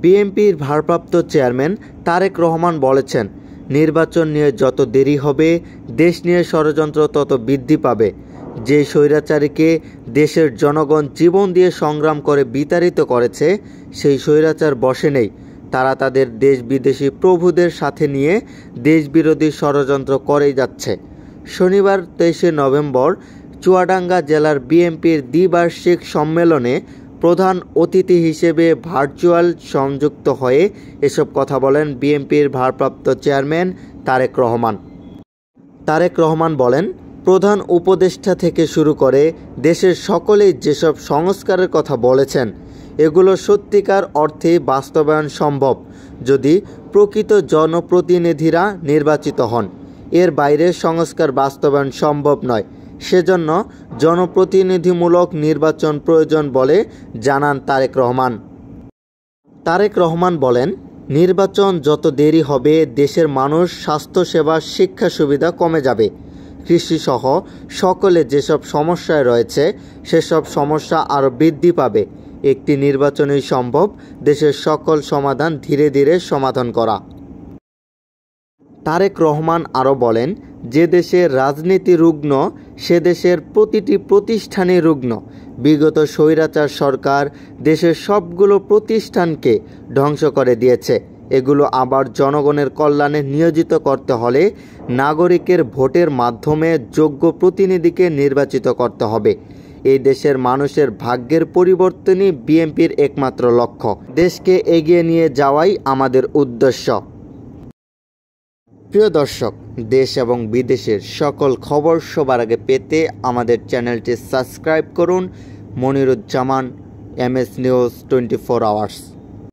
বিএনপির ভারপ্রাপ্ত চেয়ারম্যান তারেক রহমান বলেছেন, নির্বাচন নিয়ে যত দেরি হবে দেশ নিয়ে ষড়যন্ত্র তত বৃদ্ধি পাবে। যে স্বৈরাচারীকে দেশের জনগণ জীবন দিয়ে সংগ্রাম করে বিতাড়িত করেছে সেই স্বৈরাচার বসে নেই। তারা তাদের দেশ বিদেশি প্রভুদের সাথে নিয়ে দেশবিরোধী ষড়যন্ত্র করেই যাচ্ছে। শনিবার 23 নভেম্বর চুয়াডাঙ্গা জেলার বিএনপির দ্বিবার্ষিক সম্মেলনে প্রধান অতিথি হিসেবে ভার্চুয়াল সংযুক্ত হয়ে এসব কথা বলেন বিএনপির ভারপ্রাপ্ত চেয়ারম্যান তারেক রহমান। তারেক রহমান বলেন, প্রধান উপদেষ্টা থেকে শুরু করে দেশের সকলেই যেসব সংস্কারের কথা বলেছেন এগুলো সত্যিকার অর্থে বাস্তবায়ন সম্ভব যদি প্রকৃত জনপ্রতিনিধিরা নির্বাচিত হন। এর বাইরে সংস্কার বাস্তবায়ন সম্ভব নয়। সেজন্য জনপ্রতিনিধিমূলক নির্বাচন প্রয়োজন বলে জানান তারেক রহমান। তারেক রহমান বলেন, নির্বাচন যত দেরি হবে দেশের মানুষ স্বাস্থ্যসেবা শিক্ষা সুবিধা কমে যাবে। কৃষিসহ সকলে যেসব সমস্যায় রয়েছে সেসব সমস্যা আরও বৃদ্ধি পাবে। একটি নির্বাচনই সম্ভব দেশের সকল সমাধান ধীরে ধীরে সমাধান করা। তারেক রহমান আরও বলেন, যে দেশের রাজনীতি রুগ্ন সে দেশের প্রতিটি প্রতিষ্ঠানই রুগ্ন। বিগত স্বৈরাচার সরকার দেশের সবগুলো প্রতিষ্ঠানকে ধ্বংস করে দিয়েছে। এগুলো আবার জনগণের কল্যাণে নিয়োজিত করতে হলে নাগরিকের ভোটের মাধ্যমে যোগ্য প্রতিনিধিকে নির্বাচিত করতে হবে। এই দেশের মানুষের ভাগ্যের পরিবর্তনই বিএনপির একমাত্র লক্ষ্য। দেশকে এগিয়ে নিয়ে যাওয়াই আমাদের উদ্দেশ্য। প্রিয় দর্শক, দেশ এবং বিদেশের সকল খবর সবার আগে পেতে আমাদের চ্যানেলটি সাবস্ক্রাইব করুন। Moniruzzaman, MS news 24 hours.